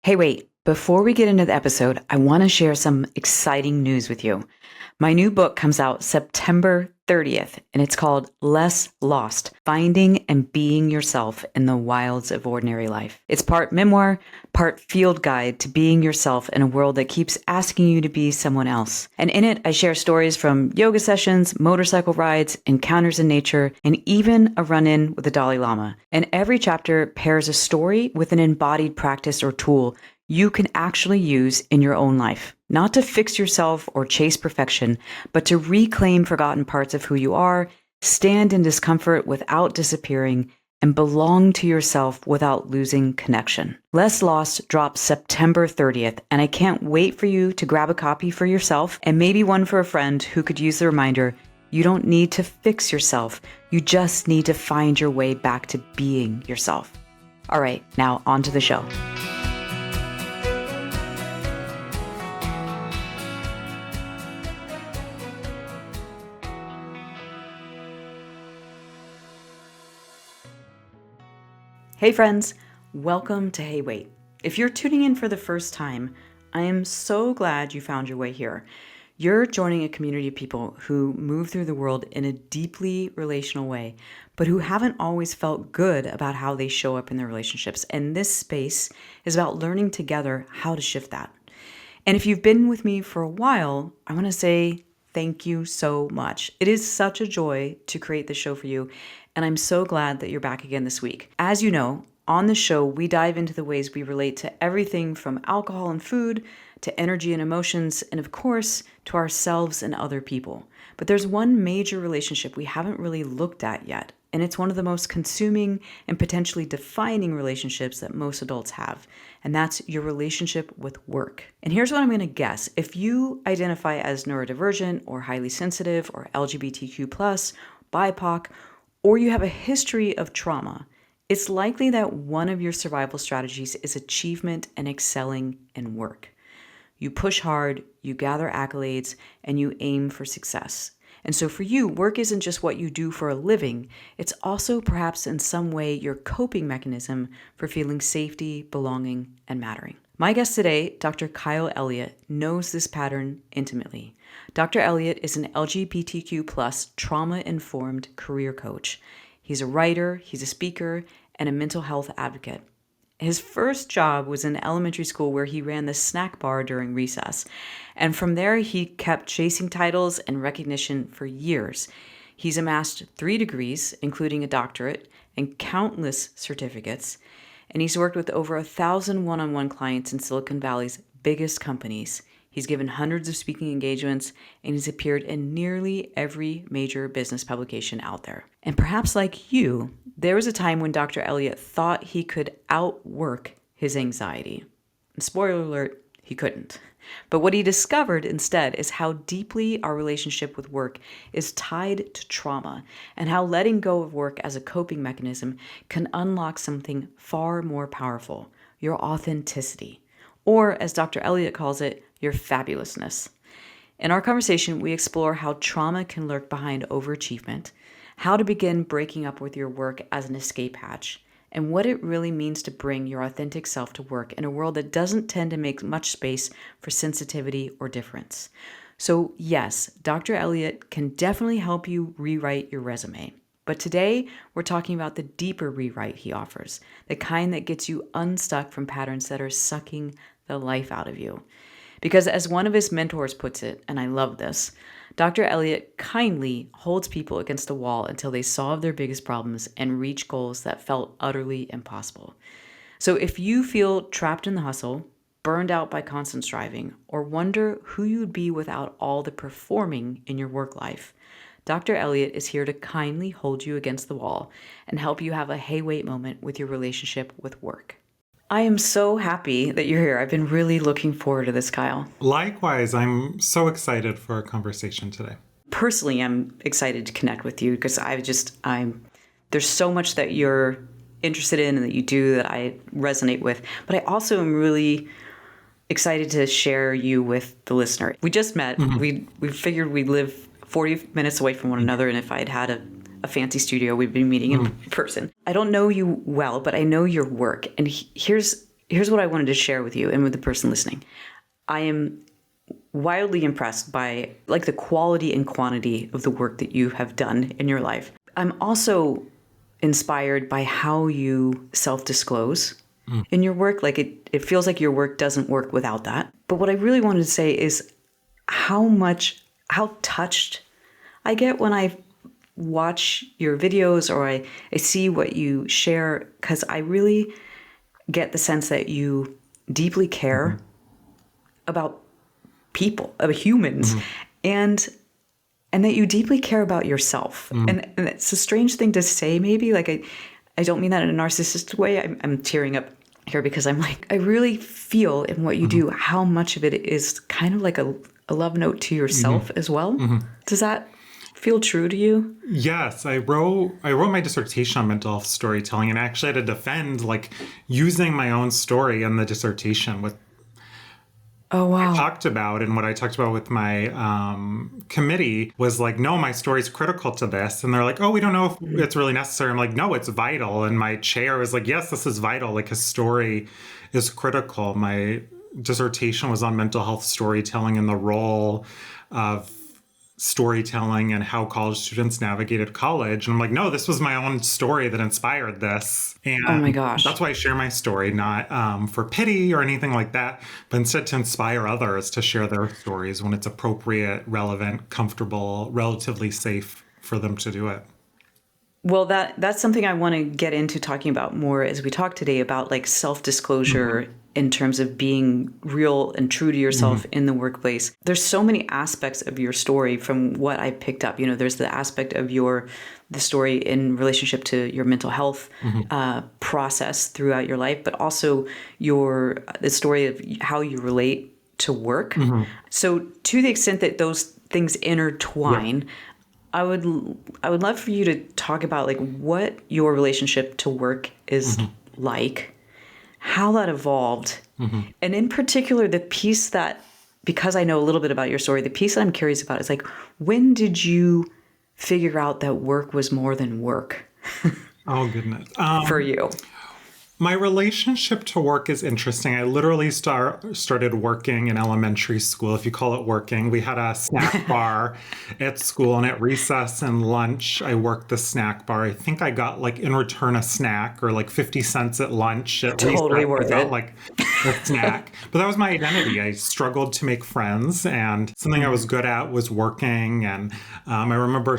Hey, wait, before we get into the episode, I want to share some exciting news with you. My new book comes out September 30th, and it's called Less Lost, Finding and Being Yourself in the Wilds of Ordinary Life. It's part memoir, part field guide to being yourself in a world that keeps asking you to be someone else. And in it, I share stories from yoga sessions, motorcycle rides, encounters in nature, and even a run-in with the Dalai Lama. And every chapter pairs a story with an embodied practice or tool you can actually use in your own life, not to fix yourself or chase perfection, but to reclaim forgotten parts of who you are, stand in discomfort without disappearing, and belong to yourself without losing connection. Less Lost drops September 30th, and I can't wait for you to grab a copy for yourself and maybe one for a friend who could use the reminder, you don't need to fix yourself. You just need to find your way back to being yourself. All right, now on to the show. Hey friends, welcome to Hey Wait. If you're tuning in for the first time, I am so glad you found your way here. You're joining a community of people who move through the world in a deeply relational way, but who haven't always felt good about how they show up in their relationships. And this space is about learning together how to shift that. And if you've been with me for a while, I want to say thank you so much. It is such a joy to create this show for you, and I'm so glad that you're back again this week. As you know, on the show, we dive into the ways we relate to everything from alcohol and food to energy and emotions, and of course, to ourselves and other people. But there's one major relationship we haven't really looked at yet, and it's one of the most consuming and potentially defining relationships that most adults have, and that's your relationship with work. And here's what I'm going to guess. If you identify as neurodivergent or highly sensitive or LGBTQ+, BIPOC, or you have a history of trauma, it's likely that one of your survival strategies is achievement and excelling in work. You push hard, you gather accolades, and you aim for success. And so for you, work isn't just what you do for a living, it's also perhaps in some way your coping mechanism for feeling safety, belonging, and mattering. My guest today, Dr. Kyle Elliott, knows this pattern intimately. Dr. Elliott is an LGBTQ+ trauma-informed career coach. He's a writer, he's a speaker, and a mental health advocate. His first job was in elementary school where he ran the snack bar during recess. And from there, he kept chasing titles and recognition for years. He's amassed 3 degrees, including a doctorate, and countless certificates. And he's worked with over 1,000 one-on-one clients in Silicon Valley's biggest companies. He's given hundreds of speaking engagements, and he's appeared in nearly every major business publication out there. And perhaps like you, there was a time when Dr. Elliott thought he could outwork his anxiety. Spoiler alert, he couldn't. But what he discovered instead is how deeply our relationship with work is tied to trauma, and how letting go of work as a coping mechanism can unlock something far more powerful, your authenticity, or as Dr. Elliott calls it, your fabulousness. In our conversation, we explore how trauma can lurk behind overachievement, how to begin breaking up with your work as an escape hatch, and what it really means to bring your authentic self to work in a world that doesn't tend to make much space for sensitivity or difference. So yes, Dr. Elliott can definitely help you rewrite your resume. But today, we're talking about the deeper rewrite he offers, the kind that gets you unstuck from patterns that are sucking the life out of you. Because as one of his mentors puts it, and I love this, Dr. Elliott kindly holds people against a wall until they solve their biggest problems and reach goals that felt utterly impossible. So if you feel trapped in the hustle, burned out by constant striving, or wonder who you'd be without all the performing in your work life, Dr. Elliott is here to kindly hold you against the wall and help you have a hey wait moment with your relationship with work. I am so happy that you're here. I've been really looking forward to this, Kyle. Likewise, I'm so excited for our conversation today. Personally, I'm excited to connect with you because there's so much that you're interested in and that you do that I resonate with. But I also am really excited to share you with the listener. We just met. We figured we'd live 40 minutes away from one another, and if I'd had a fancy studio, we'd be meeting in person. I don't know you well, but I know your work. And here's Here's what I wanted to share with you and with the person listening. I am wildly impressed by like the quality and quantity of the work that you have done in your life. I'm also inspired by how you self-disclose in your work. Like it feels like your work doesn't work without that. But what I really wanted to say is how touched I get when I watch your videos or I see what you share, because I really get the sense that you deeply care about people, about humans, and that you deeply care about yourself. And it's a strange thing to say, maybe. Like I don't mean that in a narcissistic way. I'm tearing up here because I'm like, I really feel in what you do how much of it is kind of like a love note to yourself as well. Does that feel true to you? Yes, I wrote my dissertation on mental health storytelling, and I actually had to defend like using my own story in the dissertation with Oh, wow. talked about. And what I talked about with my committee was like, no, my story is critical to this. And they're like, oh, we don't know if it's really necessary. I'm like, no, it's vital. And my chair was like, yes, this is vital. Like his story is critical. My dissertation was on mental health storytelling and the role of storytelling and how college students navigated college. And I'm like, no, this was my own story that inspired this. And Oh my gosh. that's why I share my story, not for pity or anything like that, but instead to inspire others to share their stories when it's appropriate, relevant, comfortable, relatively safe for them to do it. Well, that's something I want to get into talking about more as we talk today about like self-disclosure in terms of being real and true to yourself in the workplace. There's so many aspects of your story from what I picked up. You know, there's the aspect of the story in relationship to your mental health process throughout your life, but also the story of how you relate to work. So to the extent that those things intertwine, I would love for you to talk about like what your relationship to work is like, how that evolved, and in particular the piece that, because I know a little bit about your story, the piece that I'm curious about is like, when did you figure out that work was more than work Oh, goodness. for you? My relationship to work is interesting. I literally started working in elementary school, if you call it working. We had a snack bar at school, and at recess and lunch, I worked the snack bar. I think I got like in return a snack or like 50 cents at lunch. At Totally recess, worth I got it. like a snack. But that was my identity. I struggled to make friends, and something I was good at was working. And I remember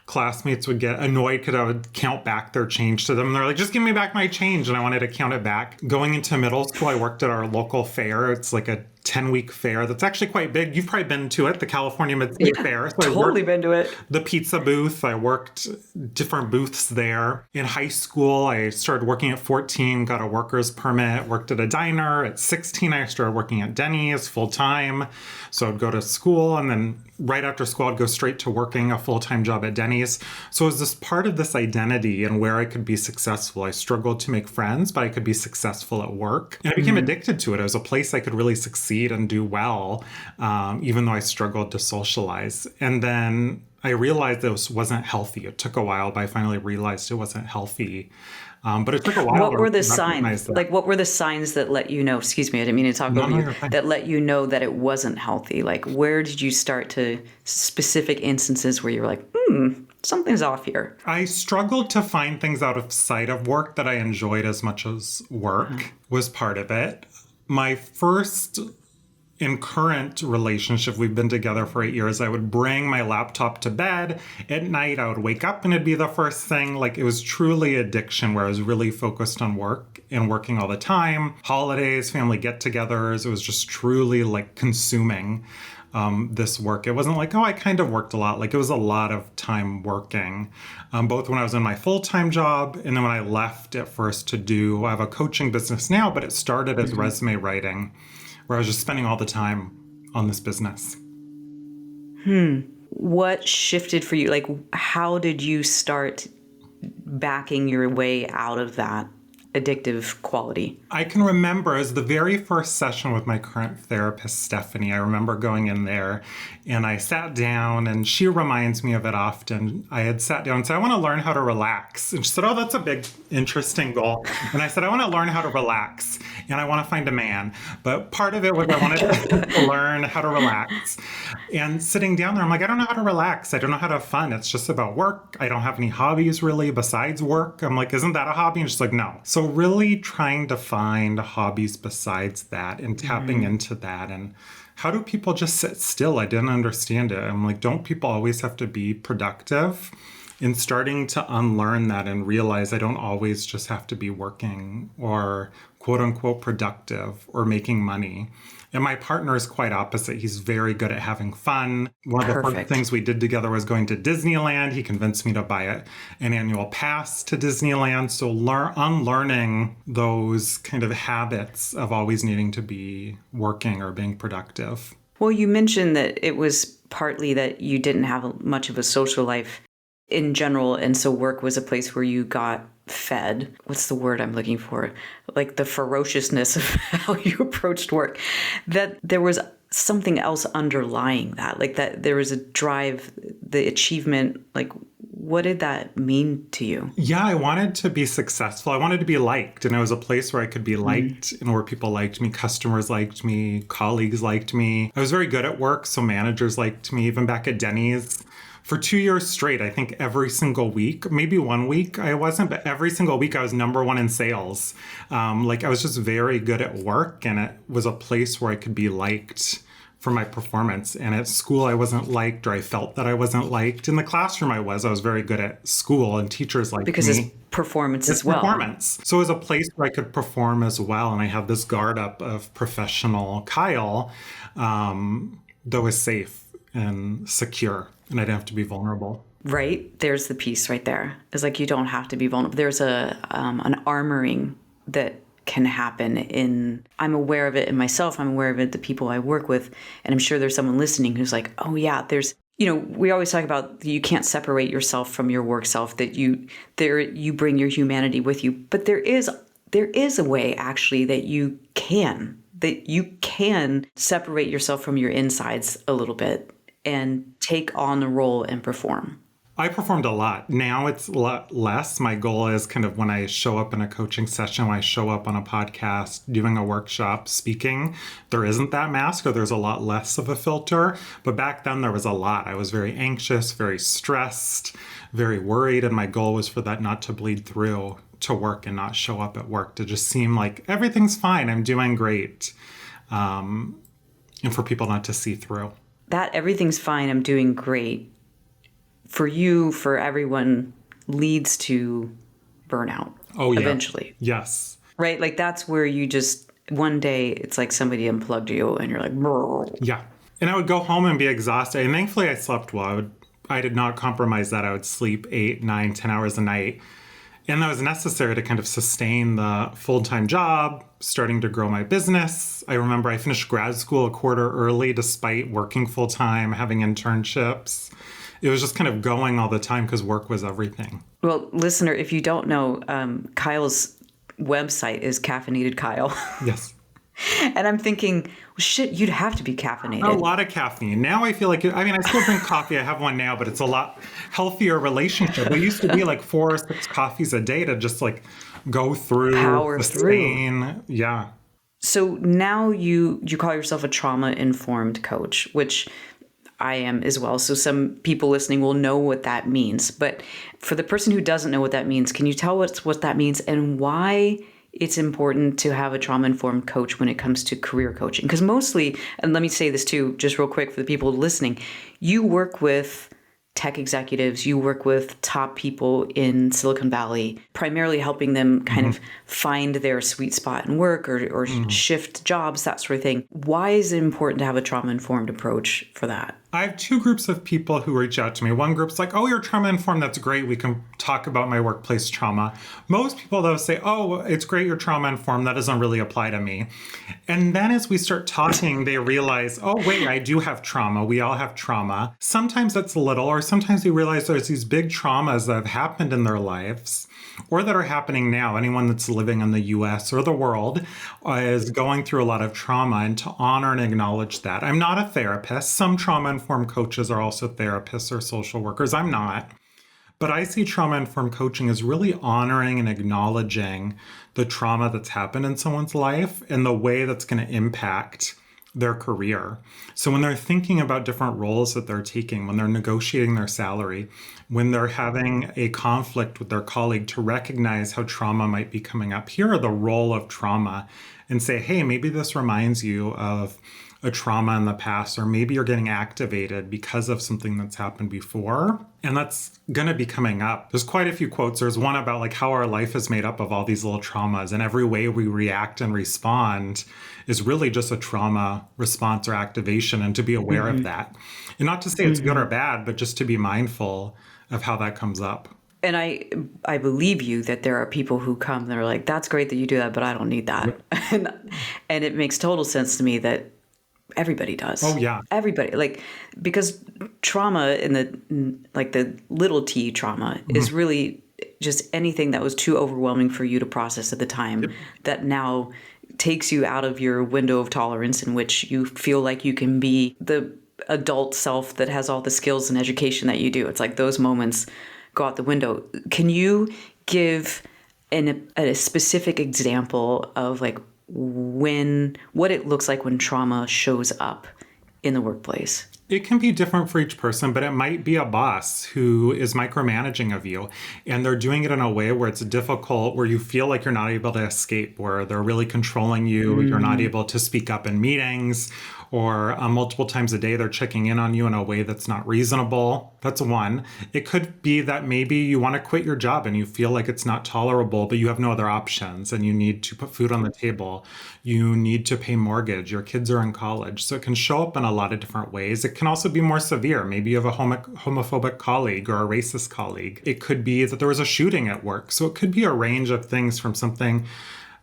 classmates would get annoyed because I would count back their change to them. And they're like, just give me back my change. And I wanted to count it back. Going into middle school, I worked at our local fair. It's like a 10-week fair that's actually quite big. You've probably been to it, the California Mid-State Fair. So Totally been to it. the pizza booth. I worked different booths there. In high school, I started working at 14, got a worker's permit, worked at a diner. At 16, I started working at Denny's full time. So I'd go to school, and then right after school, I'd go straight to working a full-time job at Denny's. So it was this part of this identity and where I could be successful. I struggled to make friends, but I could be successful at work. And I became addicted to it. It was a place I could really succeed and do well, even though I struggled to socialize. And then I realized this wasn't healthy. It took a while, but I finally realized it wasn't healthy. But it took a while. What were the to recognize signs? that. Like, what were the signs that let you know? Excuse me, I didn't mean to talk No, over no, you. you're fine. That let you know that it wasn't healthy. Like, where did you start to specific instances where you were like, something's off here? I struggled to find things out of sight of work that I enjoyed as much as work was part of it. My first in current relationship, we've been together for 8 years, I would bring my laptop to bed at night. I would wake up and it'd be the first thing. Like it was truly addiction where I was really focused on work and working all the time. Holidays, family get-togethers. It was just truly like consuming this work. It wasn't like, oh, I kind of worked a lot. Like it was a lot of time working, both when I was in my full-time job and then when I left at first I have a coaching business now, but it started as resume writing, where I was just spending all the time on this business. What shifted for you? Like, how did you start backing your way out of that? addictive quality. I can remember as the very first session with my current therapist, Stephanie. I remember going in there and I sat down, and she reminds me of it often. I had sat down and said, I want to learn how to relax. And she said, oh, that's a big, interesting goal. And I said, I want to learn how to relax and I want to find a man. But part of it was I wanted to learn how to relax. And sitting down there, I'm like, I don't know how to relax. I don't know how to have fun. It's just about work. I don't have any hobbies really besides work. I'm like, isn't that a hobby? And she's like, no. So really trying to find hobbies besides that and tapping into that. And how do people just sit still? I didn't understand it. I'm like, don't people always have to be productive? And starting to unlearn that and realize I don't always just have to be working or quote unquote productive or making money. And my partner is quite opposite. He's very good at having fun. One of the first things we did together was going to Disneyland. He convinced me to buy an annual pass to Disneyland. So unlearning those kind of habits of always needing to be working or being productive. Well, you mentioned that it was partly that you didn't have much of a social life in general. And so work was a place where you got fed. What's the word I'm looking for? Like the ferociousness of how you approached work. That there was something else underlying that, like that there was a drive, the achievement. Like, what did that mean to you? Yeah, I wanted to be successful. I wanted to be liked. And it was a place where I could be liked and where people liked me, customers liked me, colleagues liked me. I was very good at work, so managers liked me, even back at Denny's. For 2 years straight, I think every single week, maybe 1 week I wasn't, but every single week I was number one in sales. I was just very good at work, and it was a place where I could be liked for my performance. And at school, I wasn't liked, or I felt that I wasn't liked. In the classroom, I was very good at school, and teachers liked me. Because it's performance as well. Performance. So it was a place where I could perform as well. And I had this guard up of professional Kyle that was safe and secure. And I didn't have to be vulnerable. Right. There's the piece right there. It's like you don't have to be vulnerable. There's an armoring that can happen I'm aware of it in myself. I'm aware of it, the people I work with. And I'm sure there's someone listening who's like, oh yeah, we always talk about you can't separate yourself from your work self, that you bring your humanity with you. But there is a way actually that you can separate yourself from your insides a little bit and take on the role and perform. I performed a lot. Now it's a lot less. My goal is kind of when I show up in a coaching session, when I show up on a podcast, doing a workshop, speaking, there isn't that mask, or there's a lot less of a filter. But back then there was a lot. I was very anxious, very stressed, very worried. And my goal was for that not to bleed through to work and not show up at work, to just seem like everything's fine. I'm doing great. And for people not to see through. That everything's fine, I'm doing great, for you, for everyone, leads to burnout. Oh, yeah. Eventually. Yes. Right? Like that's where you just, one day, it's like somebody unplugged you and you're like, brrr. Yeah. And I would go home and be exhausted. And thankfully I slept well. I did not compromise that. I would sleep 8, 9, 10 hours a night. And that was necessary to kind of sustain the full-time job, starting to grow my business. I remember I finished grad school a quarter early despite working full-time, having internships. It was just kind of going all the time because work was everything. Well, listener, if you don't know, Kyle's website is Caffeinated Kyle. Yes. And I'm thinking, well, shit, you'd have to be caffeinated. A lot of caffeine. Now I feel like, I still drink coffee. I have one now, but it's a lot healthier relationship. We used to be like 4 or 6 coffees a day to just like go through. Power through. Yeah. So now you call yourself a trauma-informed coach, which I am as well. So some people listening will know what that means. But for the person who doesn't know what that means, can you tell us what that means and why it's important to have a trauma-informed coach when it comes to career coaching? Because mostly, and let me say this too, just real quick for the people listening, you work with tech executives, you work with top people in Silicon Valley, primarily helping them kind of find their sweet spot in work or shift jobs, that sort of thing. Why is it important to have a trauma-informed approach for that? I have two groups of people who reach out to me. One group's like, oh, you're trauma informed. That's great. We can talk about my workplace trauma. Most people, though, say, oh, it's great. You're trauma informed. That doesn't really apply to me. And then as we start talking, they realize, oh, wait, I do have trauma. We all have trauma. Sometimes it's little, or sometimes they realize there's these big traumas that have happened in their lives or that are happening now. Anyone that's living in the US or the world is going through a lot of trauma, and to honor and acknowledge that. I'm not a therapist. Some trauma-informed coaches are also therapists or social workers. I'm not. But I see trauma-informed coaching as really honoring and acknowledging the trauma that's happened in someone's life and the way that's going to impact their career. So when they're thinking about different roles that they're taking, when they're negotiating their salary, when they're having a conflict with their colleague, to recognize how trauma might be coming up. Here are the role of trauma, and say, hey, maybe this reminds you of a trauma in the past, or maybe you're getting activated because of something that's happened before. And that's going to be coming up. There's quite a few quotes. There's one about like how our life is made up of all these little traumas, and every way we react and respond is really just a trauma response or activation, and to be aware of that. And not to say it's good or bad, but just to be mindful of how that comes up. And I believe you that there are people who come that are like, that's great that you do that, but I don't need that. And it makes total sense to me that everybody does. Oh, yeah. Everybody. Like, because trauma in the little t trauma is really just anything that was too overwhelming for you to process at the time that now takes you out of your window of tolerance, in which you feel like you can be the adult self that has all the skills and education that you do. It's like those moments go out the window. Can you give a specific example of like what it looks like when trauma shows up in the workplace? It can be different for each person, but it might be a boss who is micromanaging of you, and they're doing it in a way where it's difficult, where you feel like you're not able to escape, where they're really controlling you. You're not able to speak up in meetings, or multiple times a day they're checking in on you in a way that's not reasonable. That's one. It could be that maybe you want to quit your job and you feel like it's not tolerable, but you have no other options, and you need to put food on the table. You need to pay mortgage. Your kids are in college. So it can show up in a lot of different ways. It can also be more severe. Maybe you have a homophobic colleague or a racist colleague. It could be that there was a shooting at work. So it could be a range of things, from something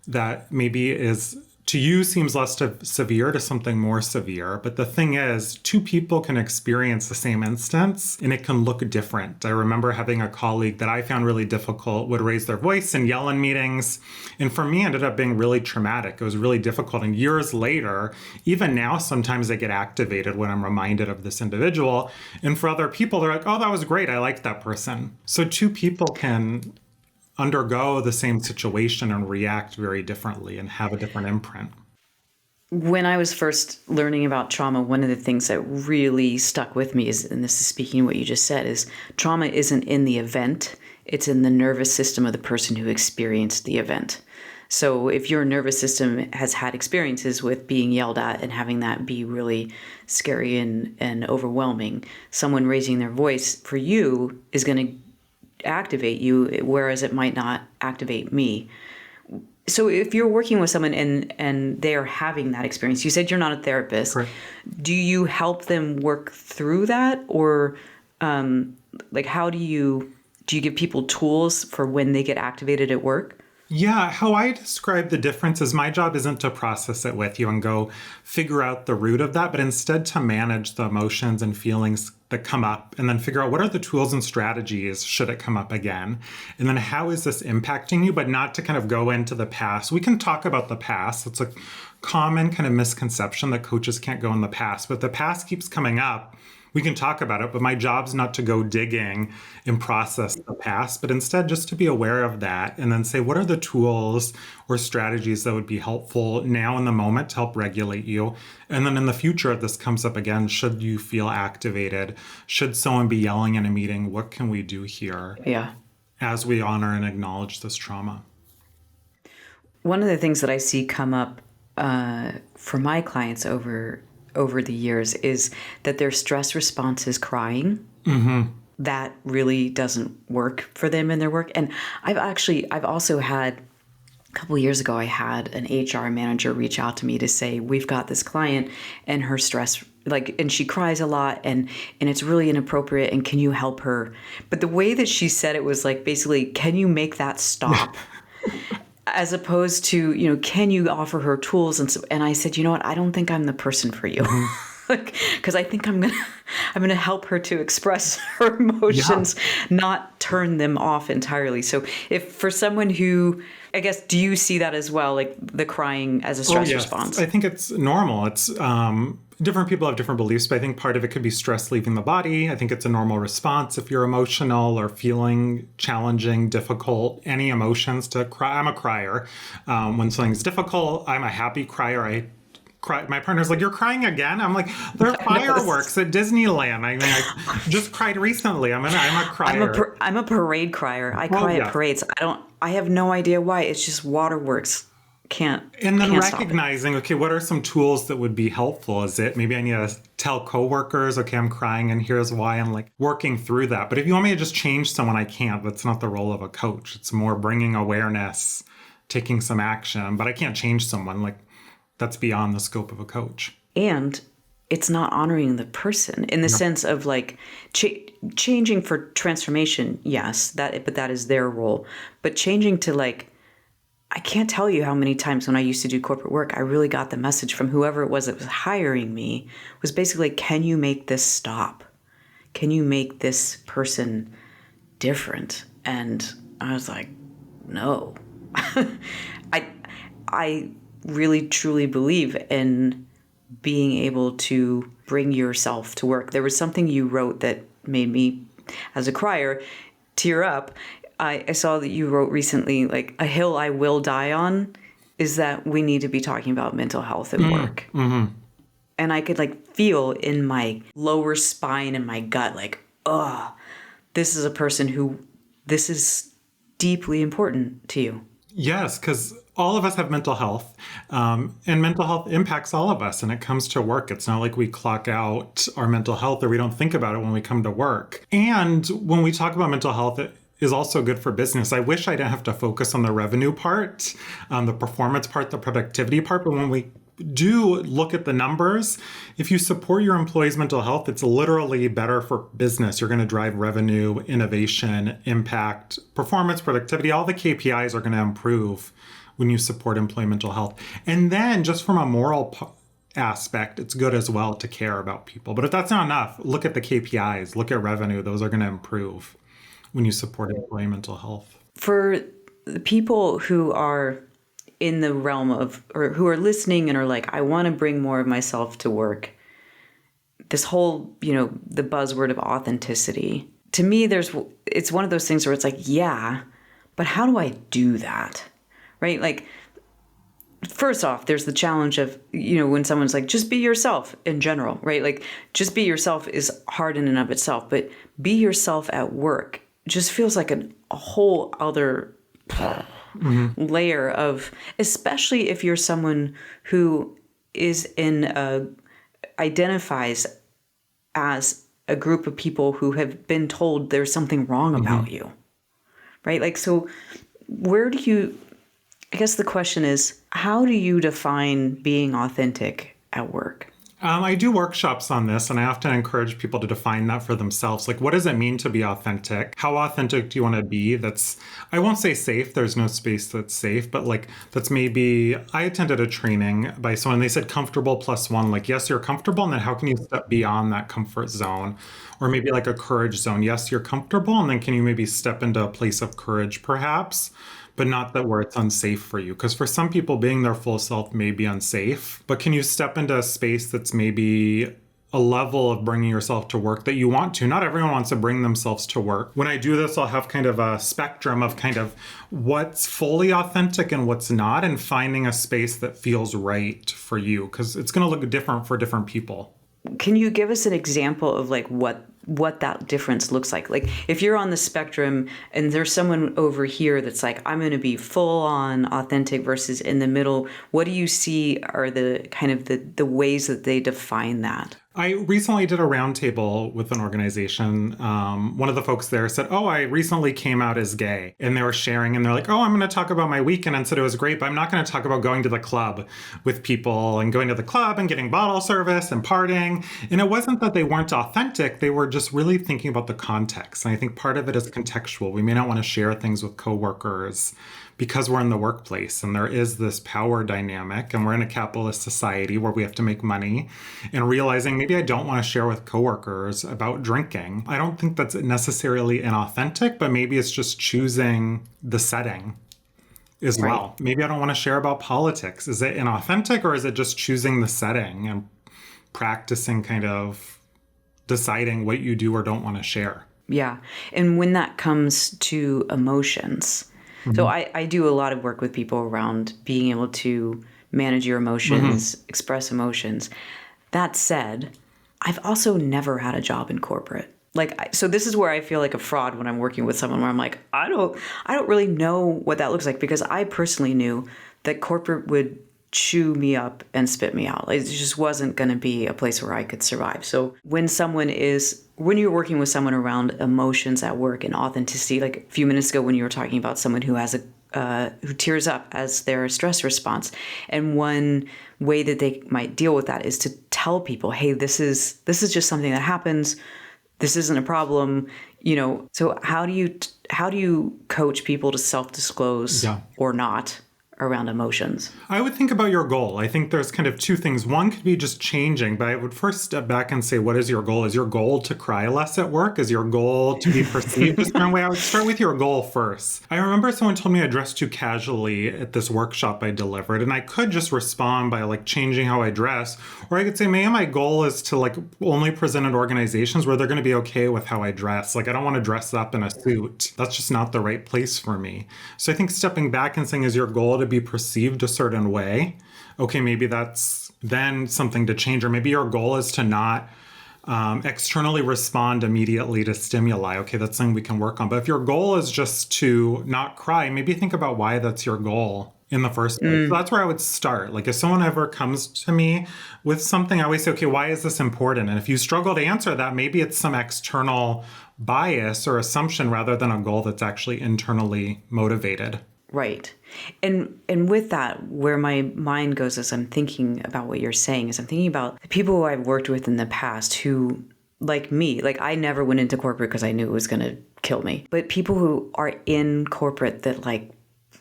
that maybe is to you seems less severe to something more severe. But the thing is, two people can experience the same instance and it can look different. I remember having a colleague that I found really difficult, would raise their voice and yell in meetings. And for me, it ended up being really traumatic. It was really difficult. And years later, even now, sometimes I get activated when I'm reminded of this individual. And for other people, they're like, oh, that was great. I liked that person. So two people can undergo the same situation and react very differently and have a different imprint. When I was first learning about trauma, one of the things that really stuck with me is, and this is speaking to what you just said, is trauma isn't in the event, it's in the nervous system of the person who experienced the event. So if your nervous system has had experiences with being yelled at and having that be really scary and overwhelming, someone raising their voice for you is going to activate you, whereas it might not activate me. So if you're working with someone and they're having that experience, you said you're not a therapist. Correct. Do you help them work through that, or like how do you give people tools for when they get activated at work? Yeah, how I describe the difference is my job isn't to process it with you and go figure out the root of that, but instead to manage the emotions and feelings that come up, and then figure out what are the tools and strategies should it come up again. And then how is this impacting you, but not to kind of go into the past. We can talk about the past. It's a common kind of misconception that coaches can't go in the past, but if the past keeps coming up, we can talk about it, but my job's not to go digging and process the past, but instead just to be aware of that and then say, what are the tools or strategies that would be helpful now in the moment to help regulate you? And then in the future, if this comes up again, should you feel activated? Should someone be yelling in a meeting? What can we do here? Yeah. As we honor and acknowledge this trauma. One of the things that I see come up for my clients over the years is that their stress response is crying. Mm-hmm. That really doesn't work for them in their work. And I've also had, a couple of years ago, I had an HR manager reach out to me to say, we've got this client and her stress like, and she cries a lot, and it's really inappropriate, and can you help her? But the way that she said it was like, basically, can you make that stop? As opposed to, can you offer her tools? And I said, you know what? I don't think I'm the person for you. Like, because I think I'm gonna help her to express her emotions, not turn them off entirely. So if for someone who, I guess, do you see that as well, like the crying as a stress response? I think it's normal. It's different people have different beliefs, but I think part of it could be stress leaving the body. I think it's a normal response if you're emotional or feeling challenging, difficult, any emotions to cry. I'm a crier. When something's difficult, I'm a happy crier. I cry. My partner's like, "You're crying again?" I'm like, "There are fireworks at Disneyland." I mean, I just cried recently. I'm a crier. I'm a parade crier. I cry at parades. I have no idea why. It's just waterworks. And then recognizing, okay, what are some tools that would be helpful? Is it maybe I need to tell coworkers, okay, I'm crying and here's why, and like working through that. But if you want me to just change someone, I can't. That's not the role of a coach. It's more bringing awareness, taking some action. But I can't change someone. Like, that's beyond the scope of a coach. And it's not honoring the person in the sense of like changing for transformation. Yes, but that is their role. But changing to like, I can't tell you how many times when I used to do corporate work, I really got the message from whoever it was that was hiring me was basically, can you make this stop? Can you make this person different? And I was like, no. I really truly believe in being able to bring yourself to work. There was something you wrote that made me, as a crier, tear up. I saw that you wrote recently, like, a hill I will die on is that we need to be talking about mental health at work. Mm-hmm. And I could like feel in my lower spine and my gut, like, this is a person who, this is deeply important to you. Yes, because all of us have mental health, and mental health impacts all of us. And it comes to work. It's not like we clock out our mental health or we don't think about it when we come to work. And when we talk about mental health, it is also good for business. I wish I didn't have to focus on the revenue part, the performance part, the productivity part. But when we do look at the numbers, if you support your employees' mental health, it's literally better for business. You're going to drive revenue, innovation, impact, performance, productivity. All the KPIs are going to improve when you support employee mental health. And then just from a moral aspect, it's good as well to care about people. But if that's not enough, look at the KPIs, look at revenue. Those are going to improve when you support employee mental health. For the people who are in the realm of, or who are listening and are like, I want to bring more of myself to work, this whole, the buzzword of authenticity, to me, it's one of those things where it's like, yeah, but how do I do that? Right? Like, first off, there's the challenge of, when someone's like, just be yourself in general, right? Like, just be yourself is hard in and of itself, but be yourself at work just feels like a whole other layer of, especially if you're someone who is identifies as a group of people who have been told there's something wrong about you, right? Like, so I guess the question is, how do you define being authentic at work? I do workshops on this, and I often encourage people to define that for themselves. Like, what does it mean to be authentic? How authentic do you want to be? I won't say safe. There's no space that's safe, but like, that's maybe, I attended a training by someone, they said comfortable plus one. Like, yes, you're comfortable, and then how can you step beyond that comfort zone? Or maybe like a courage zone. Yes, you're comfortable, and then can you maybe step into a place of courage, perhaps? But not that where it's unsafe for you. Because for some people, being their full self may be unsafe. But can you step into a space that's maybe a level of bringing yourself to work that you want to? Not everyone wants to bring themselves to work. When I do this, I'll have kind of a spectrum of kind of what's fully authentic and what's not, and finding a space that feels right for you, because it's going to look different for different people. Can you give us an example of like what that difference looks like? Like, if you're on the spectrum and there's someone over here that's like, I'm going to be full on authentic versus in the middle, what do you see are the kind of the ways that they define that? I recently did a roundtable with an organization. One of the folks there said, "Oh, I recently came out as gay." And they were sharing and they're like, "Oh, I'm going to talk about my weekend." And said it was great, but I'm not going to talk about going to the club with people and going to the club and getting bottle service and partying. And it wasn't that they weren't authentic. They were just really thinking about the context. And I think part of it is contextual. We may not want to share things with coworkers because we're in the workplace and there is this power dynamic and we're in a capitalist society where we have to make money, and realizing maybe I don't want to share with coworkers about drinking. I don't think that's necessarily inauthentic, but maybe it's just choosing the setting as well. Maybe I don't want to share about politics. Is it inauthentic, or is it just choosing the setting and practicing kind of deciding what you do or don't want to share? Yeah. And when that comes to emotions, so I do a lot of work with people around being able to manage your emotions, express emotions. That said, I've also never had a job in corporate. So this is where I feel like a fraud when I'm working with someone where I'm like, I don't really know what that looks like, because I personally knew that corporate would chew me up and spit me out. It just wasn't going to be a place where I could survive. So when you're working with someone around emotions at work and authenticity, like a few minutes ago when you were talking about someone who has who tears up as their stress response, and one way that they might deal with that is to tell people, hey, this is just something that happens. This isn't a problem, So how do you coach people to self-disclose or not around emotions? I would think about your goal. I think there's kind of two things. One could be just changing, but I would first step back and say, what is your goal? Is your goal to cry less at work? Is your goal to be perceived a certain way? I would start with your goal first. I remember someone told me I dressed too casually at this workshop I delivered, and I could just respond by changing how I dress, or I could say, maybe my goal is to only present at organizations where they're going to be okay with how I dress. I don't want to dress up in a suit. That's just not the right place for me. So I think stepping back and saying, is your goal to be perceived a certain way? Okay, maybe that's then something to change. Or maybe your goal is to not externally respond immediately to stimuli. Okay, that's something we can work on. But if your goal is just to not cry, maybe think about why that's your goal in the first place. So that's where I would start. If someone ever comes to me with something, I always say, okay, why is this important? And if you struggle to answer that, maybe it's some external bias or assumption rather than a goal that's actually internally motivated. Right. And with that, where my mind goes as I'm thinking about what you're saying is I'm thinking about the people who I've worked with in the past who, like me, I never went into corporate because I knew it was going to kill me. But people who are in corporate that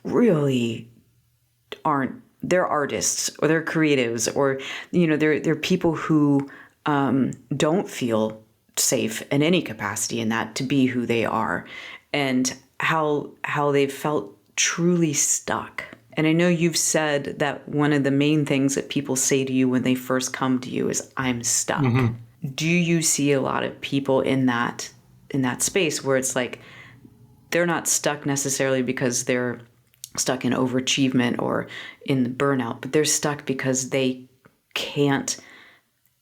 really aren't, they're artists or they're creatives, or, they're people who don't feel safe in any capacity in that to be who they are, and how they've felt truly stuck. And I know you've said that one of the main things that people say to you when they first come to you is, I'm stuck. Do you see a lot of people in that space where it's they're not stuck necessarily because they're stuck in overachievement or in burnout, but they're stuck because they can't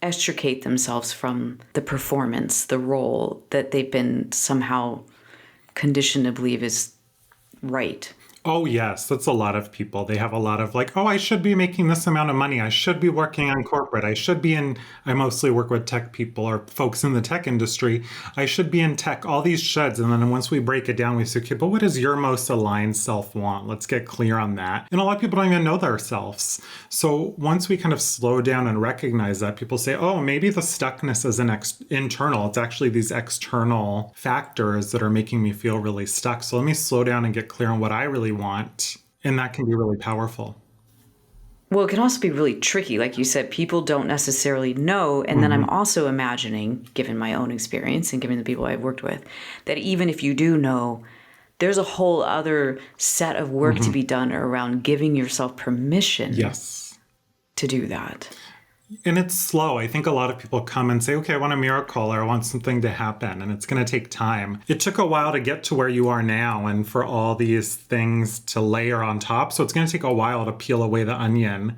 extricate themselves from the performance, the role that they've been somehow conditioned to believe is right? Oh, yes. That's a lot of people. They have a lot of I should be making this amount of money. I should be working on corporate. I mostly work with tech people or folks in the tech industry. I should be in tech, all these shoulds. And then once we break it down, we say, okay, but what does your most aligned self want? Let's get clear on that. And a lot of people don't even know themselves. So once we kind of slow down and recognize that, people say, oh, maybe the stuckness isn't internal. It's actually these external factors that are making me feel really stuck. So let me slow down and get clear on what I really want. And that can be really powerful. Well, it can also be really tricky. Like you said, people don't necessarily know. And then I'm also imagining, given my own experience and given the people I've worked with, that even if you do know, there's a whole other set of work to be done around giving yourself permission to do that. And it's slow. I think a lot of people come and say, okay, I want a miracle or I want something to happen, and it's going to take time. It took a while to get to where you are now and for all these things to layer on top. So it's going to take a while to peel away the onion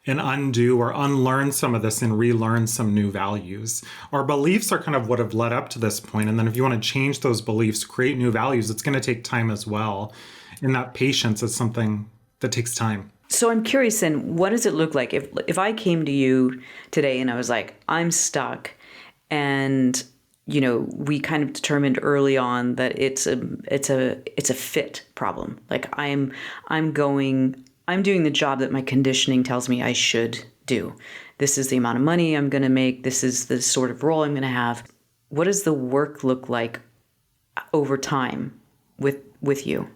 and undo or unlearn some of this and relearn some new values. Our beliefs are kind of what have led up to this point. And then if you want to change those beliefs, create new values, it's going to take time as well. And that patience is something that takes time. So I'm curious then, what does it look like if I came to you today and I was like, I'm stuck, and we kind of determined early on that it's a fit problem. Like I'm doing the job that my conditioning tells me I should do. This is the amount of money I'm going to make. This is the sort of role I'm going to have. What does the work look like over time with you?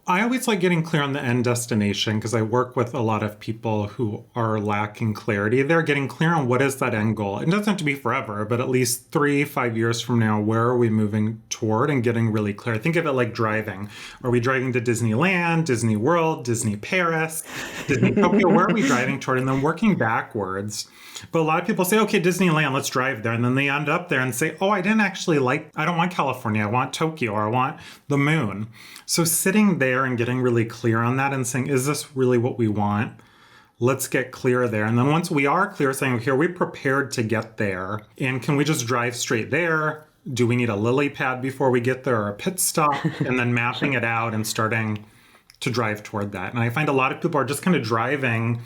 I always like getting clear on the end destination because I work with a lot of people who are lacking clarity. They're getting clear on what is that end goal. It doesn't have to be forever, but at least 3-5 years from now, where are we moving toward, and getting really clear. Think of it like driving. Are we driving to Disneyland, Disney World, Disney Paris, Disney Tokyo? Where are we driving toward? And then working backwards. But a lot of people say, okay, Disneyland, let's drive there. And then they end up there and say, oh, I don't want California. I want Tokyo, or I want the moon. So sitting there and getting really clear on that and saying, is this really what we want? Let's get clear there. And then once we are clear, saying, here, are we prepared to get there? And can we just drive straight there? Do we need a lily pad before we get there, or a pit stop? And then mapping it out and starting to drive toward that. And I find a lot of people are just kind of driving,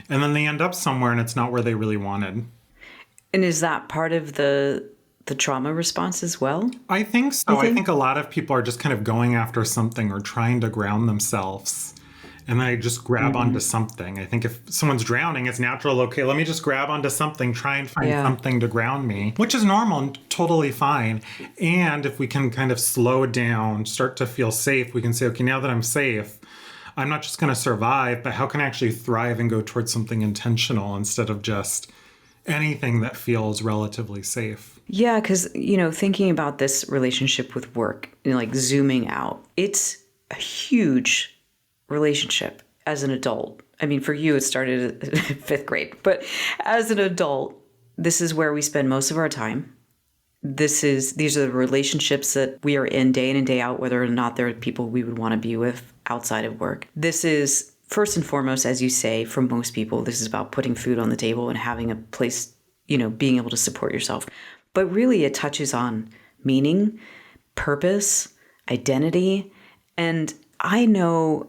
and then they end up somewhere and it's not where they really wanted. And is that part of the trauma response as well? I think so. I think a lot of people are just kind of going after something or trying to ground themselves. And then I just grab onto something. I think if someone's drowning, it's natural. Okay, let me just grab onto something, try and find something to ground me, which is normal and totally fine. And if we can kind of slow down, start to feel safe, we can say, okay, now that I'm safe, I'm not just going to survive, but how can I actually thrive and go towards something intentional instead of just anything that feels relatively safe? Yeah, because, thinking about this relationship with work, like zooming out, it's a huge relationship as an adult. I mean, for you, it started at 5th grade, but as an adult, this is where we spend most of our time. These are the relationships that we are in day out, whether or not they're people we would want to be with outside of work. This is first and foremost, as you say, for most people, this is about putting food on the table and having a place, being able to support yourself. But really it touches on meaning, purpose, identity. And I know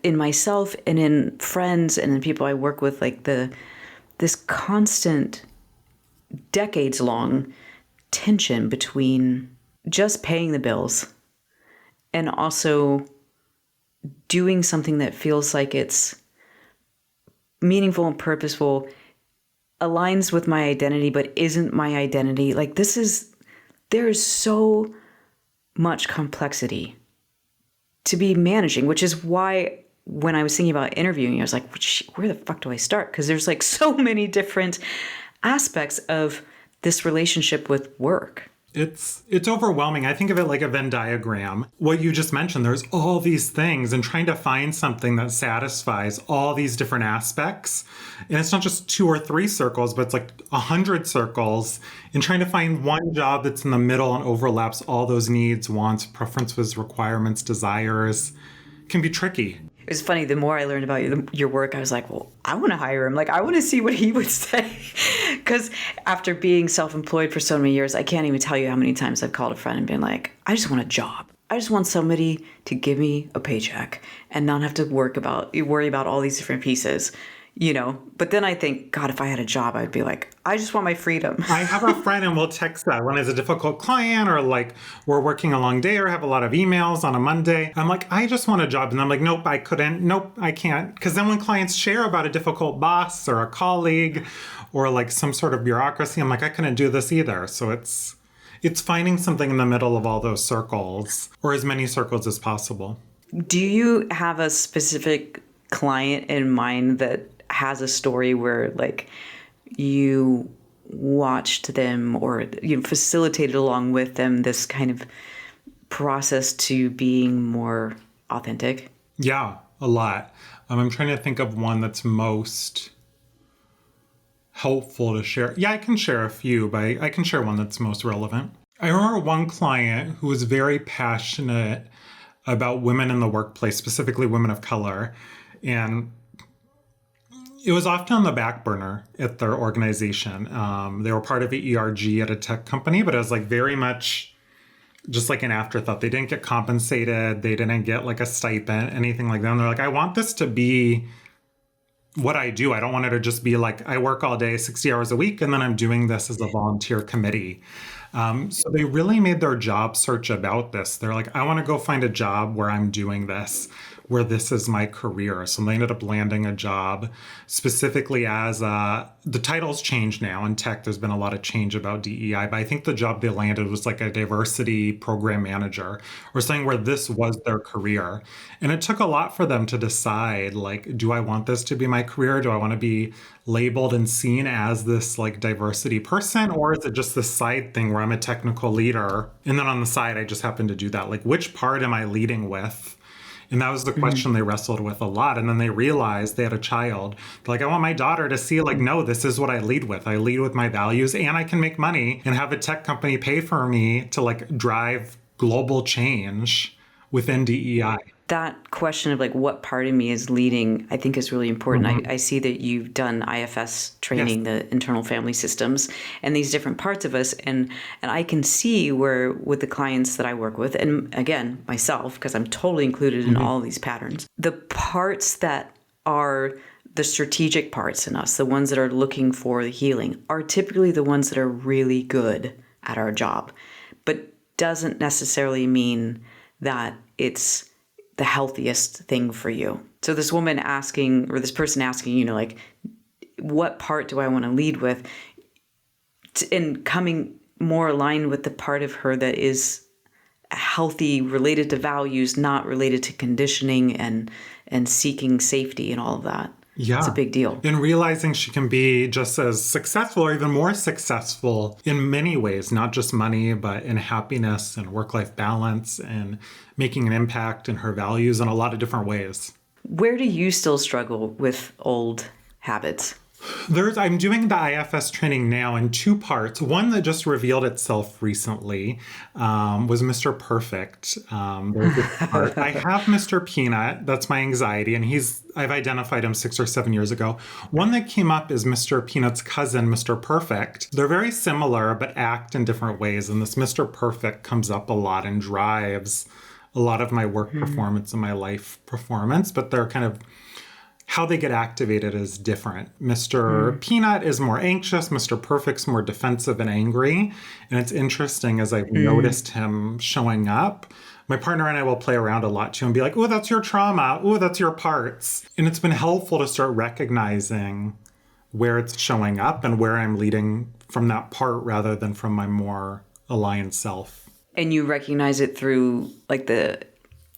in myself and in friends and in people I work with, like this constant decades-long tension between just paying the bills and also doing something that feels like it's meaningful and purposeful, aligns with my identity, but isn't my identity. Like there is so much complexity to be managing, which is why when I was thinking about interviewing, I was like, where the fuck do I start? Because there's like so many different aspects of this relationship with work. It's overwhelming. I think of it like a Venn diagram. What you just mentioned, there's all these things, and trying to find something that satisfies all these different aspects. And it's not just 2 or 3 circles, but it's like 100 circles, and trying to find one job that's in the middle and overlaps all those needs, wants, preferences, requirements, desires can be tricky. It was funny, the more I learned about your work, I was like, well, I want to hire him. Like, I want to see what he would say. Because after being self-employed for so many years, I can't even tell you how many times I've called a friend and been like, I just want a job. I just want somebody to give me a paycheck and not have to worry about all these different pieces. But then I think, God, if I had a job, I'd be like, I just want my freedom. I have a friend and we'll text that when it's a difficult client, or like we're working a long day or have a lot of emails on a Monday. I'm like, I just want a job. And I'm like, nope, I couldn't. Nope, I can't. Because then when clients share about a difficult boss or a colleague or like some sort of bureaucracy, I'm like, I couldn't do this either. So it's finding something in the middle of all those circles, or as many circles as possible. Do you have a specific client in mind that has a story where like you watched them or facilitated along with them this kind of process to being more authentic? Yeah, a lot. I'm trying to think of one that's most helpful to share. Yeah, I can share a few, but I can share one that's most relevant. I remember one client who was very passionate about women in the workplace, specifically women of color. And it was often on the back burner at their organization. They were part of the ERG at a tech company, but it was like very much just like an afterthought. They didn't get compensated. They didn't get like a stipend, anything like that. And they're like, I want this to be what I do. I don't want it to just be like, I work all day, 60 hours a week, and then I'm doing this as a volunteer committee. So they really made their job search about this. They're like, I want to go find a job where I'm doing this, where this is my career. So they ended up landing a job specifically as the title's changed now in tech. There's been a lot of change about DEI, but I think the job they landed was like a diversity program manager or something where this was their career. And it took a lot for them to decide, like, do I want this to be my career? Do I want to be labeled and seen as this like diversity person? Or is it just this side thing where I'm a technical leader and then on the side, I just happen to do that? Like, which part am I leading with? And that was the question they wrestled with a lot. And then they realized they had a child. They're like, I want my daughter to see, like, no, this is what I lead with. I lead with my values, and I can make money and have a tech company pay for me to like drive global change within DEI. That question of like what part of me is leading, I think is really important. I see that you've done IFS training, the internal family systems, and these different parts of us. And I can see where with the clients that I work with, and again, myself, because I'm totally included in all these patterns, the parts that are the strategic parts in us, the ones that are looking for the healing, are typically the ones that are really good at our job, but doesn't necessarily mean that it's the healthiest thing for you. So this woman asking, or this person asking, you know, like, what part do I want to lead with? And coming more aligned with the part of her that is healthy, related to values, not related to conditioning and seeking safety and all of that. Yeah. It's a big deal. And realizing she can be just as successful or even more successful in many ways, not just money, but in happiness and work-life balance and making an impact in her values in a lot of different ways. Where do you still struggle with old habits? I'm doing the IFS training now in two parts. One that just revealed itself recently was Mr. Perfect. There's this part. I have Mr. Peanut. That's my anxiety. And I've identified him 6 or 7 years ago. One that came up is Mr. Peanut's cousin, Mr. Perfect. They're very similar, but act in different ways. And this Mr. Perfect comes up a lot and drives a lot of my work performance and my life performance, but they're kind of how they get activated is different. Mr. Peanut is more anxious. Mr. Perfect's more defensive and angry. And it's interesting as I've noticed him showing up. My partner and I will play around a lot too and be like, oh, that's your trauma. Oh, that's your parts. And it's been helpful to start recognizing where it's showing up and where I'm leading from that part rather than from my more aligned self. And you recognize it through like the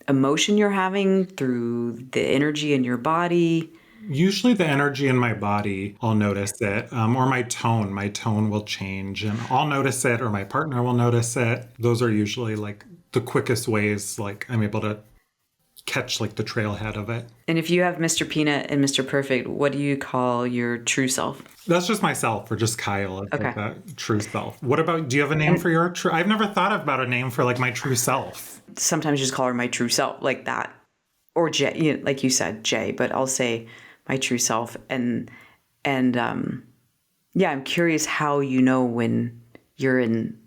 emotion you're having, through the energy in your body? Usually the energy in my body, I'll notice it, or my tone will change and I'll notice it, or my partner will notice it. Those are usually like the quickest ways, like I'm able to catch like the trailhead of it. And if you have Mr. Peanut and Mr. Perfect, what do you call your true self? That's just myself, or just Kyle. It's okay. Like that true self. What about, do you have a name for your true? I've never thought about a name for like my true self. Sometimes you just call her my true self, like that. Or Jay, you know, like you said, Jay, but I'll say my true self. And yeah, I'm curious how you know when you're in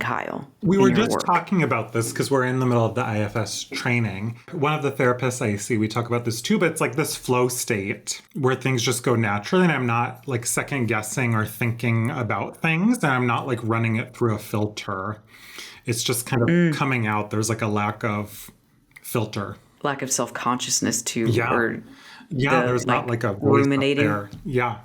Kyle. We were just talking about this because we're in the middle of the IFS training. One of the therapists I see, we talk about this too, but it's like this flow state where things just go naturally and I'm not like second guessing or thinking about things and I'm not like running it through a filter. It's just kind of coming out. There's like a lack of filter. Lack of self-consciousness too. Yeah. Or There's not like a voice ruminating. up there. Yeah.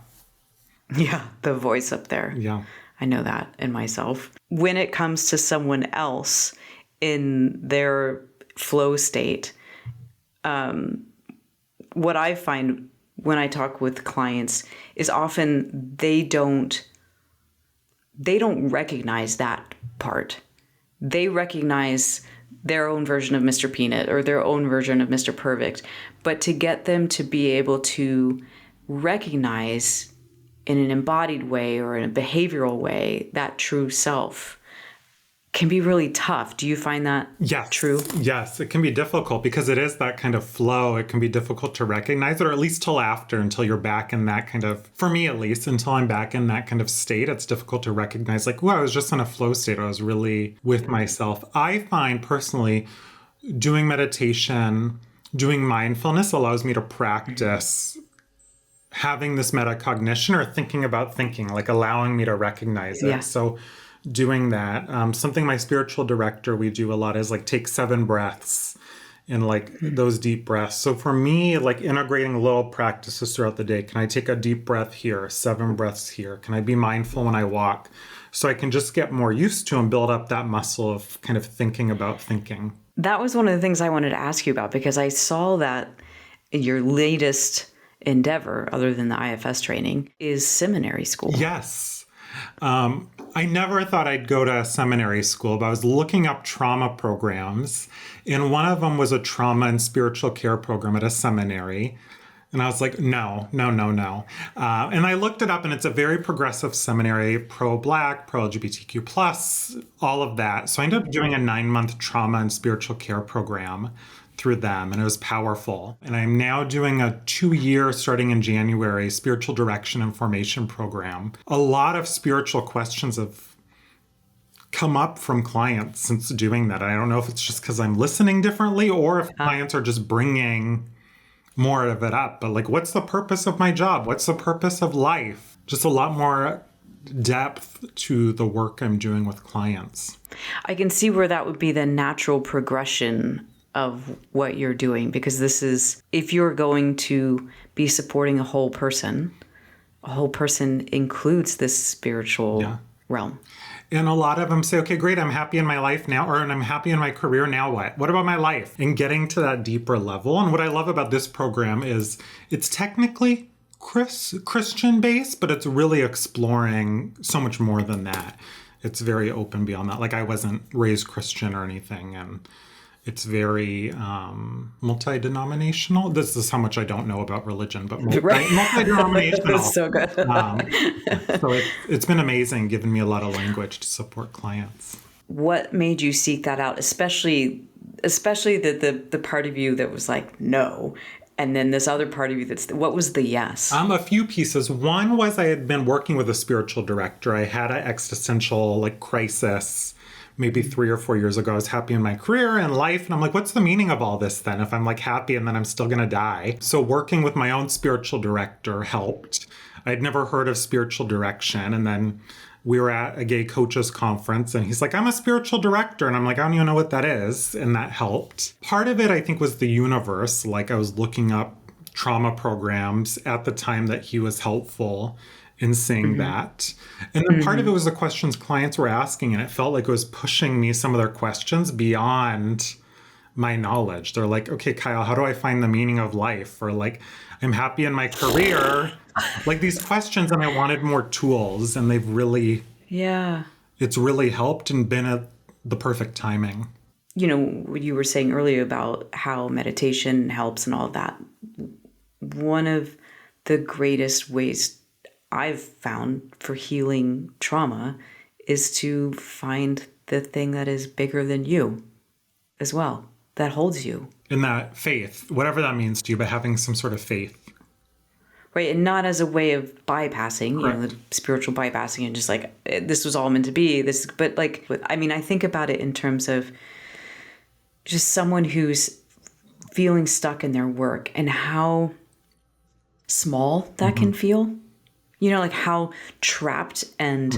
Yeah, the voice up there. Yeah. I know that in myself. When it comes to someone else in their flow state, what I find when I talk with clients is often they don't recognize that part. They recognize their own version of Mr. Peanut or their own version of Mr. Perfect, but to get them to be able to recognize in an embodied way or in a behavioral way that true self can be really tough. Do you find that true? Yes, it can be difficult because it is that kind of flow. It can be difficult to recognize it, or at least till after, until you're back in that kind of, for me at least, until I'm back in that kind of state, it's difficult to recognize like, oh, I was just in a flow state. I was really with myself. I find personally doing meditation, doing mindfulness allows me to practice having this metacognition or thinking about thinking, like allowing me to recognize it. Yeah. So doing that, something my spiritual director, we do a lot is like take 7 breaths and like those deep breaths. So for me, like integrating little practices throughout the day. Can I take a deep breath here, 7 breaths here? Can I be mindful when I walk? So I can just get more used to and build up that muscle of kind of thinking about thinking. That was one of the things I wanted to ask you about, because I saw that your latest endeavor, other than the IFS training, is seminary school. Yes. I never thought I'd go to seminary school, but I was looking up trauma programs, and one of them was a trauma and spiritual care program at a seminary. And I was like, no. And I looked it up, and it's a very progressive seminary, pro-Black, pro-LGBTQ plus, all of that. So I ended up doing a 9-month trauma and spiritual care program through them, and it was powerful. And I'm now doing a 2-year, starting in January, spiritual direction and formation program. A lot of spiritual questions have come up from clients since doing that. I don't know if it's just because I'm listening differently or if clients are just bringing more of it up. But like, what's the purpose of my job? What's the purpose of life? Just a lot more depth to the work I'm doing with clients. I can see where that would be the natural progression of what you're doing, because this is, if you're going to be supporting a whole person includes this spiritual realm. And a lot of them say, okay, great, I'm happy in my life now, or I'm happy in my career, now what? What about my life? And getting to that deeper level. And what I love about this program is it's technically Christian based, but it's really exploring so much more than that. It's very open beyond that. Like, I wasn't raised Christian or anything, and it's very multi-denominational. This is how much I don't know about religion, but multi-denominational. That's so good. So it's been amazing, giving me a lot of language to support clients. What made you seek that out, especially the part of you that was like, no, and then this other part of you what was the yes? A few pieces. One was I had been working with a spiritual director. I had an existential crisis maybe 3 or 4 years ago. I was happy in my career and life. And I'm like, what's the meaning of all this then? If I'm happy and then I'm still going to die. So working with my own spiritual director helped. I'd never heard of spiritual direction. And then we were at a gay coaches conference and he's like, I'm a spiritual director. And I'm like, I don't even know what that is. And that helped. Part of it, I think, was the universe. I was looking up trauma programs at the time that he was helpful in seeing that. And then part of it was the questions clients were asking, and it felt like it was pushing me, some of their questions, beyond my knowledge. They're like, okay, Kyle, how do I find the meaning of life? Or I'm happy in my career. These questions, and I wanted more tools, and they've really, it's really helped and been at the perfect timing. You know, what you were saying earlier about how meditation helps and all of that. One of the greatest ways I've found for healing trauma is to find the thing that is bigger than you as well, that holds you. In that faith, whatever that means to you, but having some sort of faith. Right, and not as a way of bypassing, the spiritual bypassing and just this was all meant to be, but I think about it in terms of just someone who's feeling stuck in their work and how small that can feel. How trapped and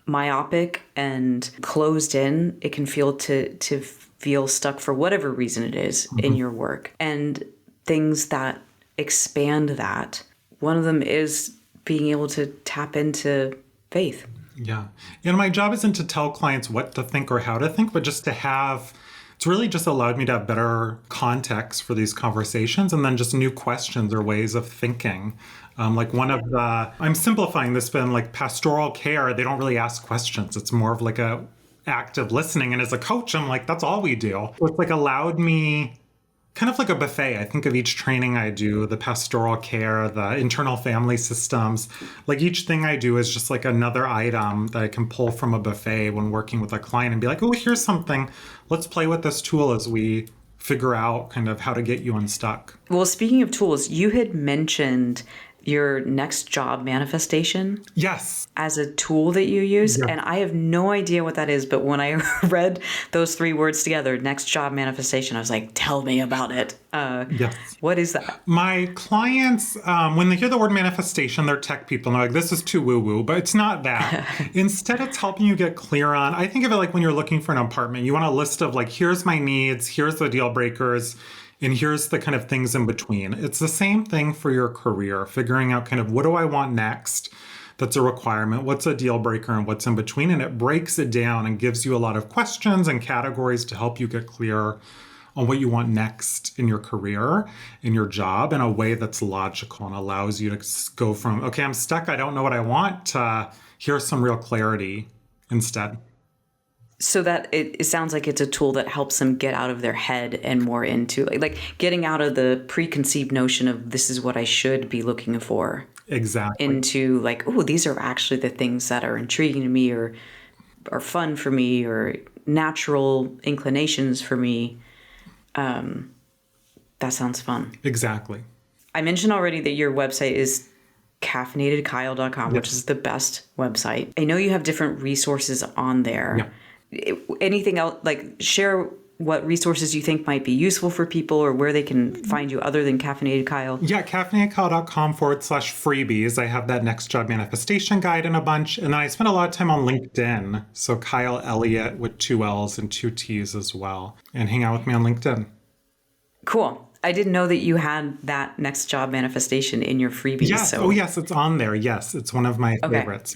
myopic and closed in it can feel to feel stuck for whatever reason it is in your work. And things that expand that, one of them is being able to tap into faith. Yeah. And my job isn't to tell clients what to think or how to think, but just to it's really just allowed me to have better context for these conversations, and then just new questions or ways of thinking. I'm simplifying this, but pastoral care, they don't really ask questions. It's more of a active listening. And as a coach, I'm that's all we do. So it's allowed me kind of like a buffet. I think of each training I do, the pastoral care, the internal family systems. Like each thing I do is just like another item that I can pull from a buffet when working with a client and be like, oh, here's something. Let's play with this tool as we figure out kind of how to get you unstuck. Well, speaking of tools, you had mentioned your next job manifestation. Yes. As a tool that you use. Yeah. And I have no idea what that is. But when I read those 3 words together, next job manifestation, I was like, tell me about it. Yes. What is that? My clients, when they hear the word manifestation, they're tech people. And they're like, this is too woo-woo, but it's not that. Instead, it's helping you get clear on, I think of it like when you're looking for an apartment, you want a list of like, here's my needs, here's the deal breakers, and here's the kind of things in between. It's the same thing for your career, figuring out kind of what do I want next? That's a requirement. What's a deal breaker and what's in between? And it breaks it down and gives you a lot of questions and categories to help you get clear on what you want next in your career, in your job, in a way that's logical and allows you to go from, okay, I'm stuck, I don't know what I want, to here's some real clarity instead. So that it sounds like it's a tool that helps them get out of their head and more into like getting out of the preconceived notion of this is what I should be looking for. Exactly. Into like, oh, these are actually the things that are intriguing to me or are fun for me or natural inclinations for me. That sounds fun. Exactly. I mentioned already that your website is caffeinatedkyle.com, which is the best website. I know you have different resources on there. Yeah. Anything else, like share what resources you think might be useful for people or where they can find you other than Caffeinated Kyle? Yeah, caffeinatedkyle.com/freebies. I have that next job manifestation guide and a bunch. And then I spend a lot of time on LinkedIn. So Kyle Elliott with 2 L's and 2 T's as well. And hang out with me on LinkedIn. Cool. I didn't know that you had that next job manifestation in your freebies. Yes. So. Oh, yes, it's on there. Yes, it's one of my favorites.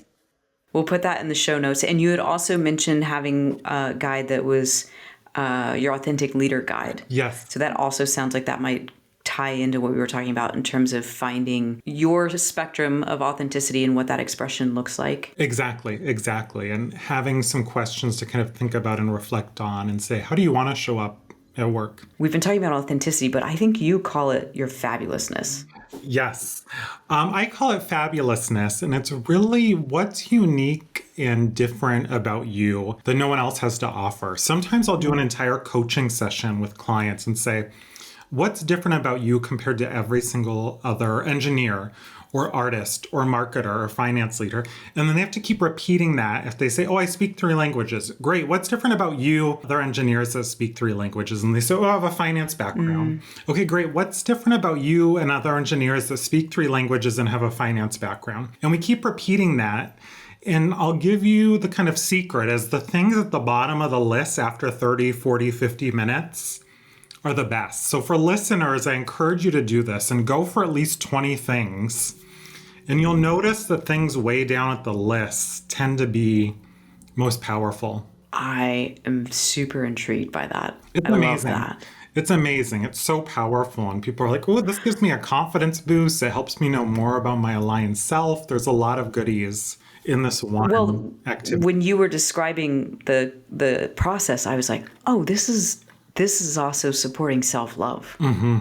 We'll put that in the show notes. And you had also mentioned having a guide that was your authentic leader guide. Yes. So that also sounds like that might tie into what we were talking about in terms of finding your spectrum of authenticity and what that expression looks like. Exactly. And having some questions to kind of think about and reflect on and say, how do you want to show up at work? We've been talking about authenticity, but I think you call it your fabulousness. Yes. I call it fabulousness, and it's really what's unique and different about you that no one else has to offer. Sometimes I'll do an entire coaching session with clients and say, what's different about you compared to every single other engineer or artist or marketer or finance leader? And then they have to keep repeating that. If they say, oh, I speak 3 languages. Great. What's different about you, other engineers that speak 3 languages? And they say, oh, I have a finance background. Okay, great. What's different about you and other engineers that speak 3 languages and have a finance background? And we keep repeating that. And I'll give you the kind of secret as the things at the bottom of the list after 30, 40, 50 minutes are the best. So for listeners, I encourage you to do this and go for at least 20 things. And you'll notice that things way down at the list tend to be most powerful. I am super intrigued by that. It's amazing. Love that. It's amazing. It's so powerful. And people are like, oh, this gives me a confidence boost. It helps me know more about my aligned self. There's a lot of goodies in this one activity. When you were describing the process, I was like, oh, this is also supporting self-love. Mm-hmm.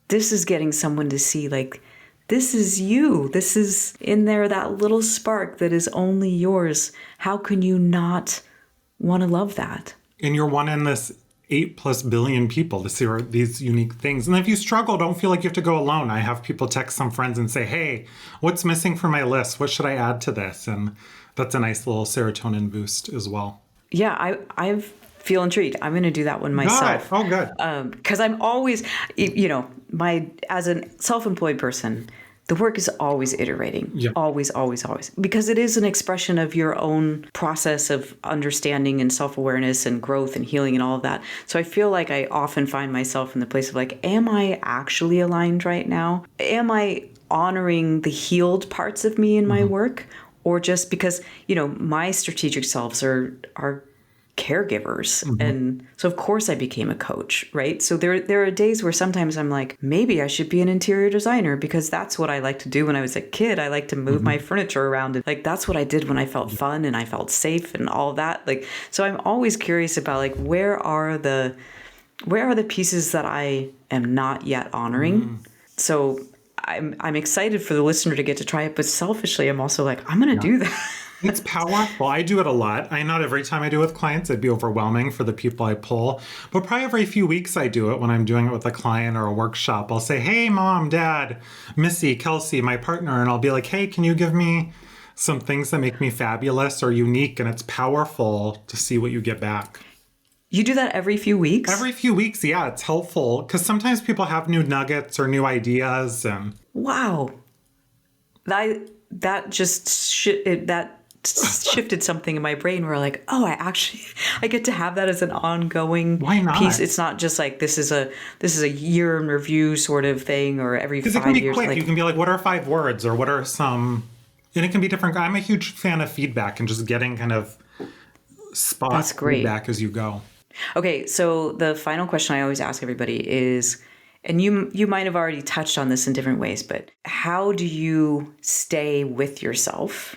This is getting someone to see like, this is you. This is in there, that little spark that is only yours. How can you not want to love that? And you're one in this 8+ billion people to see these unique things. And if you struggle, don't feel like you have to go alone. I have people text some friends and say, hey, what's missing from my list? What should I add to this? And that's a nice little serotonin boost as well. Yeah, I feel intrigued. I'm going to do that one myself. Oh, good. Because I'm always, as a self-employed person, the work is always iterating. Yeah. Always. Because it is an expression of your own process of understanding and self-awareness and growth and healing and all of that. So I feel like I often find myself in the place of like, am I actually aligned right now? Am I honoring the healed parts of me in my work? Or just because, my strategic selves are caregivers. Mm-hmm. And so of course I became a coach, right? So there are days where sometimes I'm like, maybe I should be an interior designer because that's what I like to do when I was a kid. I like to move my furniture around. And like, that's what I did when I felt fun and I felt safe and all of that. Like, so I'm always curious about like, where are the where are the pieces that I am not yet honoring? So I'm excited for the listener to get to try it, but selfishly, I'm also like, I'm going to do that. It's powerful. I do it a lot. Not every time I do it with clients, it'd be overwhelming for the people I pull. But probably every few weeks I do it when I'm doing it with a client or a workshop. I'll say, hey, mom, dad, Missy, Kelsey, my partner. And I'll be like, hey, can you give me some things that make me fabulous or unique? And it's powerful to see what you get back. You do that every few weeks? Every few weeks, yeah, it's helpful. Because sometimes people have new nuggets or new ideas. And wow. That shifted something in my brain where like, oh, I get to have that as an ongoing Why not? piece. It's not just like this is a year in review sort of thing or every 5 years. Because it can be quick. Like, You can be like, what are 5 words or what are some, and it can be different. I'm a huge fan of feedback and just getting kind of spot feedback as you go. Okay, so the final question I always ask everybody is, and you might have already touched on this in different ways, but how do you stay with yourself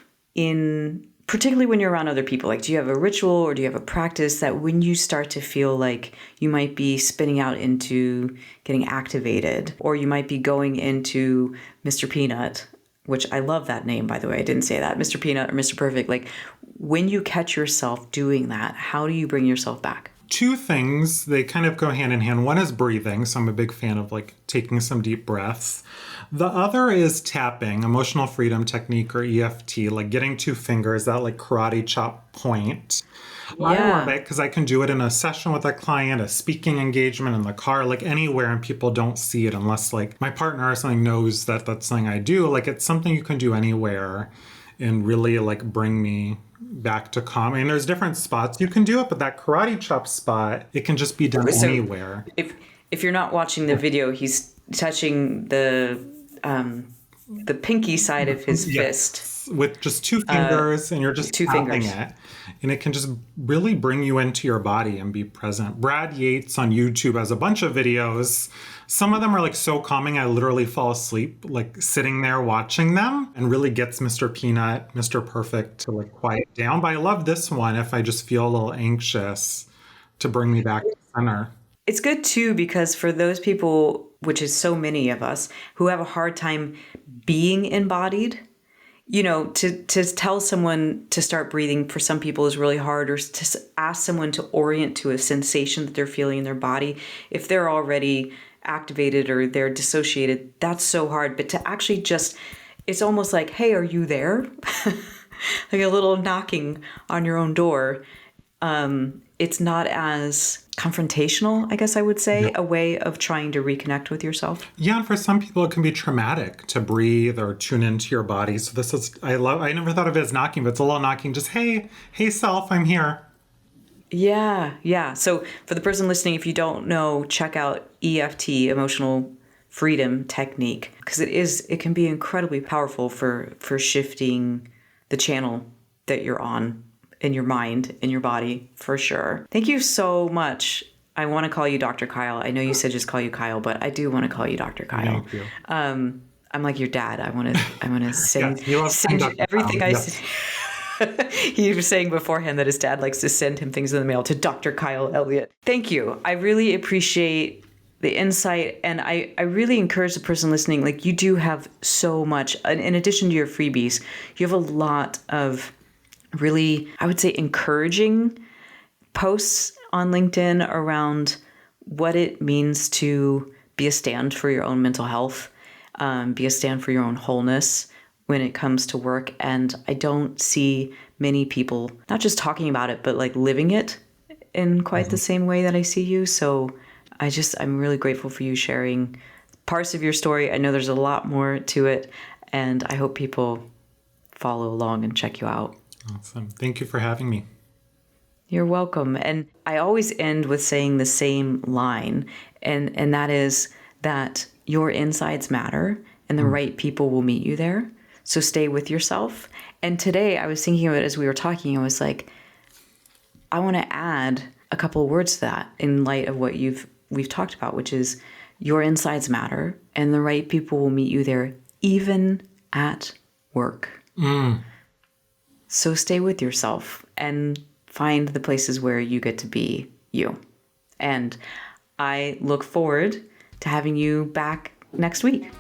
particularly when you're around other people? Like, do you have a ritual or do you have a practice that when you start to feel like you might be spinning out into getting activated, or you might be going into Mr. Peanut, which I love that name, by the way. I didn't say that, Mr. Peanut or Mr. Perfect. Like, when you catch yourself doing that, how do you bring yourself back? 2 things, they kind of go hand in hand. One is breathing. So I'm a big fan of like taking some deep breaths. The other is tapping, emotional freedom technique, or EFT, like getting 2 fingers, that like karate chop point. Yeah. I love it because I can do it in a session with a client, a speaking engagement in the car, like anywhere, and people don't see it unless like my partner or something knows that that's something I do. Like it's something you can do anywhere and really like bring me back to calm. And there's different spots you can do it, but that karate chop spot, it can just be done anywhere. If you're not watching the video, he's touching the pinky side of his fist with just 2 fingers, and you're just tapping it, and it can just really bring you into your body and be present. Brad Yates on YouTube has a bunch of videos. Some of them are like so calming, I literally fall asleep like sitting there watching them, and really gets Mr. Peanut, Mr. Perfect to like quiet down. But I love this one if I just feel a little anxious, to bring me back to center. It's good too, because for those people, which is so many of us, who have a hard time being embodied, you know, to tell someone to start breathing for some people is really hard, or to ask someone to orient to a sensation that they're feeling in their body. If they're already activated or they're dissociated, that's so hard. But to actually just, it's almost like, hey, are you there? Like a little knocking on your own door. It's not as confrontational, I guess I would say, a way of trying to reconnect with yourself. Yeah, and for some people it can be traumatic to breathe or tune into your body. So this is, I never thought of it as knocking, but it's a little knocking, just, hey self, I'm here. Yeah. So for the person listening, if you don't know, check out EFT, emotional freedom technique, because it can be incredibly powerful for shifting the channel that you're on in your mind, in your body, for sure. Thank you so much. I want to call you Dr. Kyle. I know you said just call you Kyle, but I do want to call you Dr. Kyle. Thank you. I'm like your dad. I want to send, yes, send everything I said. He was saying beforehand that his dad likes to send him things in the mail to Dr. Kyle Elliott. Thank you. I really appreciate the insight. And I really encourage the person listening, like, you do have so much. In addition to your freebies, you have a lot of really, I would say, encouraging posts on LinkedIn around what it means to be a stand for your own mental health, be a stand for your own wholeness when it comes to work. And I don't see many people not just talking about it, but like living it in quite the same way that I see you. So I'm really grateful for you sharing parts of your story. I know there's a lot more to it, and I hope people follow along and check you out. Awesome. Thank you for having me. You're welcome. And I always end with saying the same line, and that is that your insides matter and the right people will meet you there. So stay with yourself. And today I was thinking of it as we were talking. I was like, I want to add a couple of words to that in light of what we've talked about, which is your insides matter and the right people will meet you there, even at work. So stay with yourself and find the places where you get to be you. And I look forward to having you back next week.